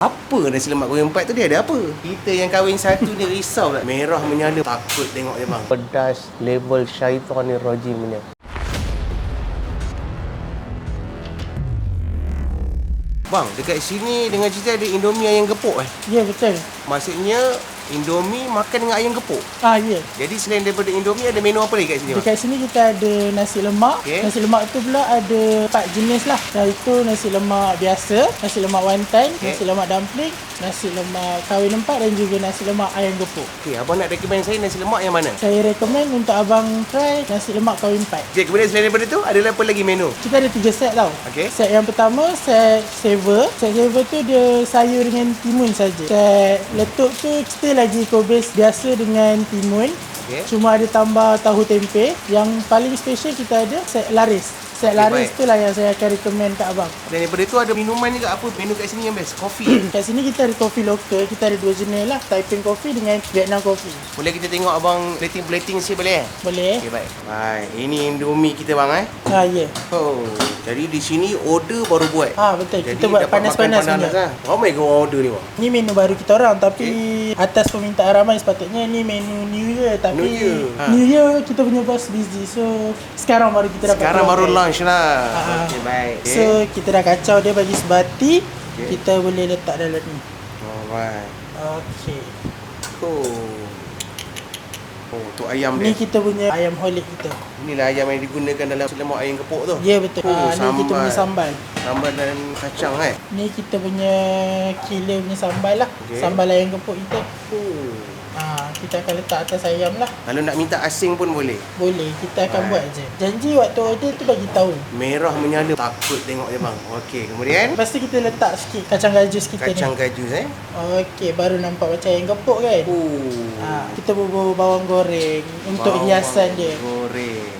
Apa nasi lemak goreng 4 tu dia ada apa? Kita yang kahwin satu ni risau tak? Merah menyala. Takut tengok dia bang. Pedas level syaitanir rajim punya. Bang, dekat sini dengan cerita ada Indomie ayam gepuk Ya, betul. Maksudnya Indomie makan dengan ayam gepuk. Ya. Jadi selain daripada Indomie ada menu apa lagi kat sini? Dekat sini kita ada nasi lemak. Okay. Nasi lemak tu pula ada 4 jenis lah. Iaitu nasi lemak biasa, nasi lemak wantan, nasi lemak dumpling, nasi lemak kahwin 4 dan juga nasi lemak ayam gepuk. Okey, abang nak recommend saya nasi lemak yang mana? Saya recommend untuk abang try nasi lemak kahwin 4. Okey, kemudian selain daripada tu ada apa lagi menu? Kita ada 3 set tau. Okey. Set yang pertama, set saver. Set saver tu dia sayur dengan timun saja. Set letup tu still lagi kobis biasa dengan timun. Okey. Cuma ada tambah tahu tempe. Yang paling special kita ada set laris. Set laris baik. tu lah yang saya akan recommend kat abang. Dan daripada tu ada minuman juga. Apa menu kat sini yang best? Kopi. Kat sini kita ada kopi lokal. Kita ada 2 jenis lah. Taiping Coffee dengan Vietnam Coffee. Boleh kita tengok abang plating sikit boleh? Boleh? Okey, baik. Baik, ini Indomie kita bang Ya. Oh, jadi di sini order baru buat. Betul. Jadi Kita buat dapat panas-panas makan punya. Ramai ke orang order ni bang? Ni menu baru kita orang tapi atas permintaan ramai sepatutnya ni menu New Year tapi New Year kita punya bos busy so sekarang baru kita dapat. Sekarang baru launch lah. Okey, baik. So kita dah kacau dia bagi sebati, kita boleh letak dalam ni. Alright. Okey. Oh, tu ayam Ni dia. kita punya ayam holik kita. Inilah ayam yang digunakan dalam lemak ayam gepuk tu. Ya betul. Ni kita punya sambal. Sambal dan kacang Ni kita punya killer punya sambal lah. Sambal ayam gepuk kita. Kita akan letak atas ayam lah. Kalau nak minta asing pun boleh? Boleh, kita akan buat je. Janji waktu order tu bagi tahu. Merah menyala. Takut tengok dia bang. Okey, kemudian Lepas tu kita letak sikit kacang gajus kita kacang ni. gajus Okey, baru nampak macam ayam gepuk kan? Kita bubur bawang goreng untuk hiasan dia. Goreng.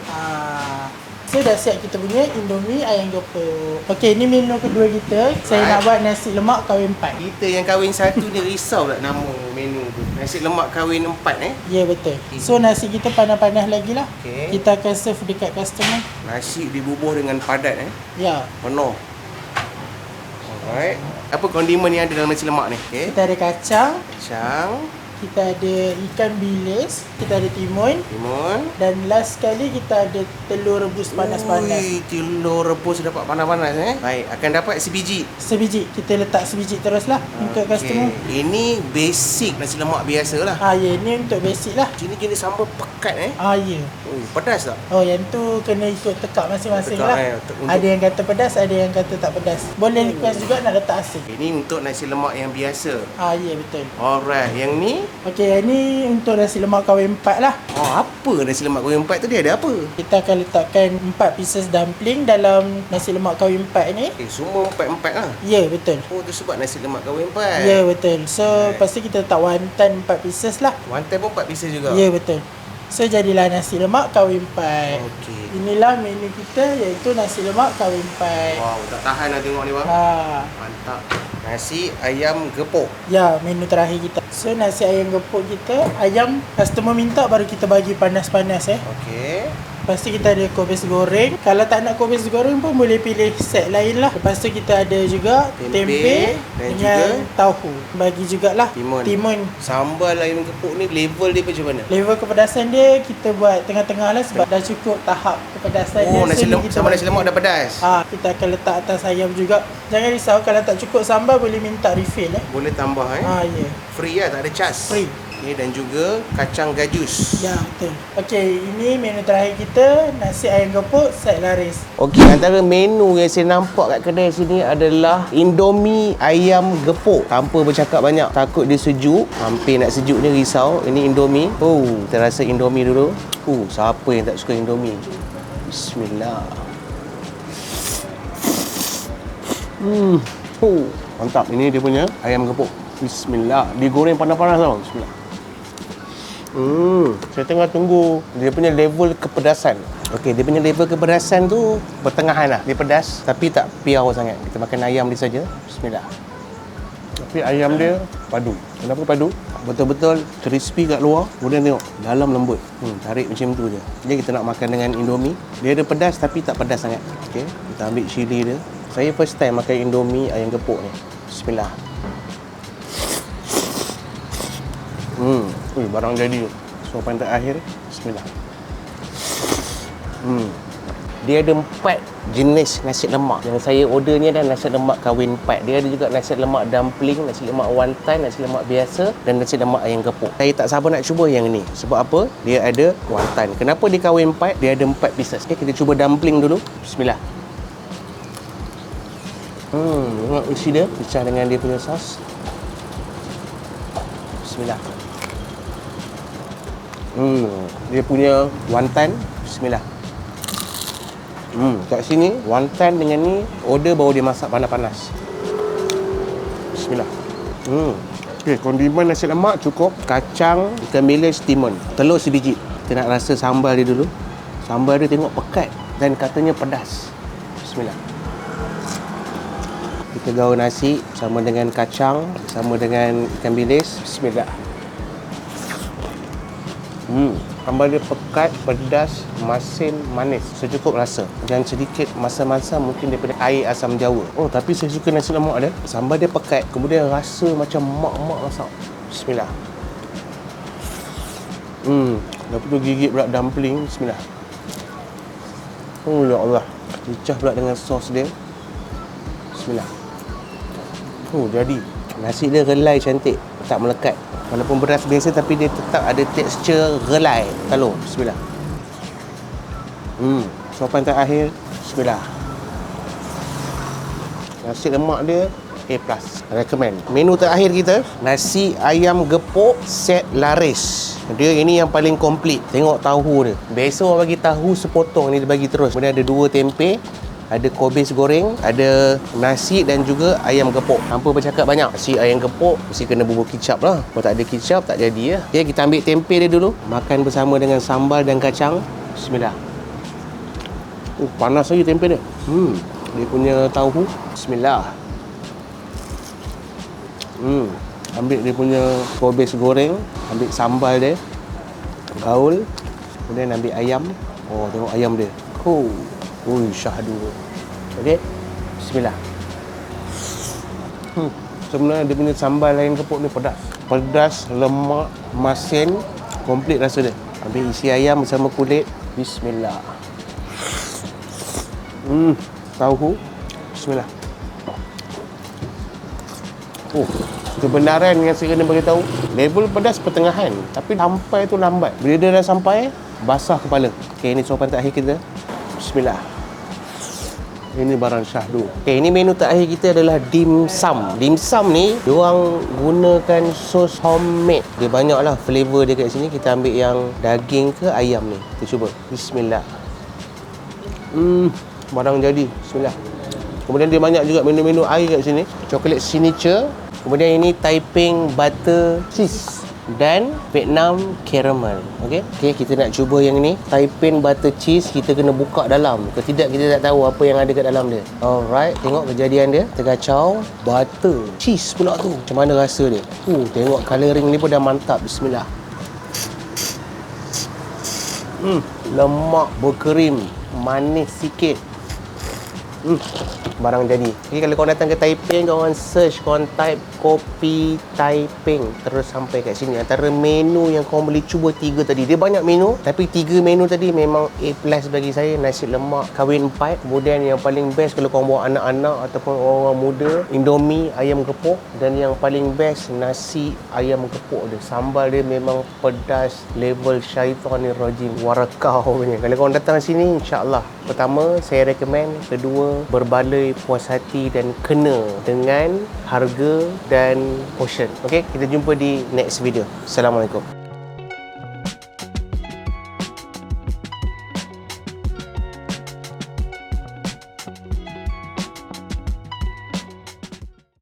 So dah siap kita punya Indomie ayam gepuk. Okey, ni menu kedua kita. Saya nak buat nasi lemak kahwin 4. Kita yang kahwin satu ni risau tak nama menu tu. Nasi lemak kahwin 4 Ya betul. So nasi kita panas-panas lagi lah. Okey. Kita akan serve dekat customer. Nasi dibubuh dengan padat Ya. penuh. Alright. Apa kondimen yang ada dalam nasi lemak ni? Okey. Kita ada kacang, Kacang, kita ada ikan bilis, kita ada timun. Dan last sekali kita ada telur rebus panas-panas. Ui, telur rebus dapat panas-panas Baik, akan dapat sebiji. Sebiji. Kita letak sebiji terus lah untuk customer. Ini basic nasi lemak biasa lah. Ya, ni untuk basic lah. Sini jenis sambal pekat Ya. pedas tak? Yang tu kena ikut tekak masing-masing Tekak, lah. untuk- Ada yang kata pedas, ada yang kata tak pedas. Boleh request juga nak letak asin. Ini untuk nasi lemak yang biasa. Ya betul. Alright, yang ni? Okey, yang ni untuk nasi lemak kahwin 4 lah. Apa nasi lemak goreng 4 tu dia ada apa? Kita akan letakkan 4 pieces dumpling dalam nasi lemak kahwin 4 ni. Semua 4-4 lah. Ya, betul. Oh, tu sebab nasi lemak kahwin 4. Ya, betul. So, lepas tu kita letak wantan 4 pieces lah. Wantan pun 4 pieces juga? Ya, betul. So, jadilah nasi lemak kahwin 4. Okey. Inilah menu kita iaitu nasi lemak kahwin 4. Wow, tak tahan lah tengok ni bang. Mantap. Nasi ayam gepuk. Ya, menu terakhir kita. So, nasi ayam gepuk kita, ayam customer minta baru kita bagi panas-panas Okey. Lepas tu kita ada kobis goreng. Kalau tak nak kobis goreng pun boleh pilih set lain lah. Lepas tu kita ada juga tempe dan dengan juga tahu. Bagi jugalah timun. Sambal ayam gepuk ni level dia macam mana? Level kepedasan dia kita buat tengah-tengah lah sebab dah cukup tahap kepedasan dia. Nasi lemak dah pedas? Kita akan letak atas ayam juga. Jangan risau kalau tak cukup sambal boleh minta refill Boleh tambah ya. Free lah, tak ada charge? Free. Dan juga kacang gajus. Ya, betul. Okey, ini menu terakhir kita, nasi ayam gepuk set laris. Okey, antara menu yang saya nampak kat kedai sini adalah Indomie ayam gepuk. Tanpa bercakap banyak, takut dia sejuk. Hampir nak sejuk ni risau. Ini Indomie. Kita rasa Indomie dulu. Siapa yang tak suka Indomie? Bismillah. Mantap. Ini dia punya ayam gepuk. Bismillah. Digoreng panas-panas tau. Bismillah. Saya tengah tunggu dia punya level kepedasan. Okey, dia punya level kepedasan tu pertengahan lah. Dia pedas tapi tak piau sangat. Kita makan ayam dia saja. Bismillah. Tapi ayam dia padu. Kenapa padu? Betul-betul crispy kat luar, kemudian tengok dalam lembut. Tarik macam tu je. Jadi kita nak makan dengan Indomie. Dia ada pedas tapi tak pedas sangat. Okey, kita ambil cili dia. Saya first time makan Indomie ayam gepuk ni. Bismillah. Ui, barang jadi. Suapan terakhir. Bismillah. Dia ada 4 jenis nasi lemak. Yang saya order ni ada nasi lemak kahwin 4. Dia ada juga nasi lemak dumpling, nasi lemak wonton, nasi lemak biasa dan nasi lemak ayam gepuk. Saya tak sabar nak cuba yang ni. Sebab apa? Dia ada wonton. Kenapa dia kahwin 4? Dia ada 4 pieces. Okay, kita cuba dumpling dulu. Bismillah. Tengok isi dia. Pecah dengan dia punya sos. Bismillah. Dia punya wonton. Bismillah. Kat sini wonton dengan ni order baru dia masak panas-panas. Bismillah. Okey, kondimen nasi lemak cukup, kacang, ikan bilis, timun, telur sebiji. Kita nak rasa sambal dia dulu. Sambal dia tengok pekat dan katanya pedas. Bismillah. Kita gaul nasi sama dengan kacang, sama dengan ikan bilis. Bismillah. Sambal dia pekat, pedas, masin, manis. Secukup rasa. Dan sedikit masa-masa mungkin daripada air asam jawa. Oh, tapi saya suka nasi lemak dia. Sambal dia pekat, kemudian rasa macam mak-mak masak. Bismillah. Lepas tu gigit pula dumpling. Bismillah. Oh, ya Allah. Dicah pula dengan sos dia. Bismillah. Oh, jadi. Nasi dia relai cantik. Tak melekat. Walaupun beras biasa tapi dia tetap ada tekstur relai telur. Bismillah. Suapan terakhir. Bismillah. Nasi lemak dia A+. Recommend. Menu terakhir kita, nasi ayam gepuk set laris. Dia ini yang paling komplit. Tengok tahu dia. Biasa orang bagi tahu sepotong, ni dia bagi terus. Kemudian ada 2 tempe, ada kobis goreng, ada nasi dan juga ayam gepuk. Hampa bercakap banyak. Nasi ayam gepuk mesti kena bubur kicap lah. Kalau tak ada kicap tak jadi ya. Okay, kita ambil tempe dia dulu. Makan bersama dengan sambal dan kacang. Bismillah. Panas lagi tempe dia. Dia punya tahu. Bismillah. Ambil dia punya kobis goreng, ambil sambal dia, gaul, kemudian ambil ayam. Oh, tengok ayam dia. Ui, syahdu. Okey. Bismillah. Sebenarnya dia punya sambal ayam gepuk ni pedas. Pedas, lemak, masin, komplit rasa dia. Ambil isi ayam bersama kulit. Bismillah. Tahu. Bismillah. Kebenaran yang saya kena beritahu, level pedas pertengahan, tapi sampai tu lambat. Bila dia dah sampai, basah kepala. Okey, ini sopan terakhir kita. Bismillah. Ini barang syahdu. Okey, ini menu terakhir kita adalah dim sum. Dim sum ni, diorang gunakan sos homemade. Dia banyaklah flavor dia kat sini. Kita ambil yang daging ke ayam ni. Kita cuba. Bismillah. Barang jadi. Bismillah. Kemudian dia banyak juga menu-menu air kat sini. Chocolate signature. Kemudian ini Taiping butter cheese dan Vietnam caramel. Okey, kita nak cuba yang ni. Taiping butter cheese kita kena buka dalam. Kalau tidak kita tak tahu apa yang ada kat dalam dia. Alright, tengok kejadian dia. Terkacau butter cheese pula tu. Macam mana rasa dia? Tengok colouring ni pun dah mantap. Bismillah. Lemak berkrim, manis sikit. Barang jadi. Okay, kalau korang datang ke Taiping, korang search, korang type kopi Taiping, terus sampai kat sini. Antara menu yang korang boleh cuba 3 tadi. Dia banyak menu, tapi 3 menu tadi memang A+ bagi saya. Nasi lemak kahwin 4. Kemudian yang paling best kalau korang bawa anak-anak ataupun orang muda, Indomie ayam gepuk. Dan yang paling best, nasi ayam gepuk dia. Sambal dia memang pedas, level syaitanir rajim, warakau punya. Kalau korang datang sini, insya-Allah, pertama saya recommend, kedua berbaloi, puas hati dan kena dengan harga dan portion. Okey, kita jumpa di next video. Assalamualaikum.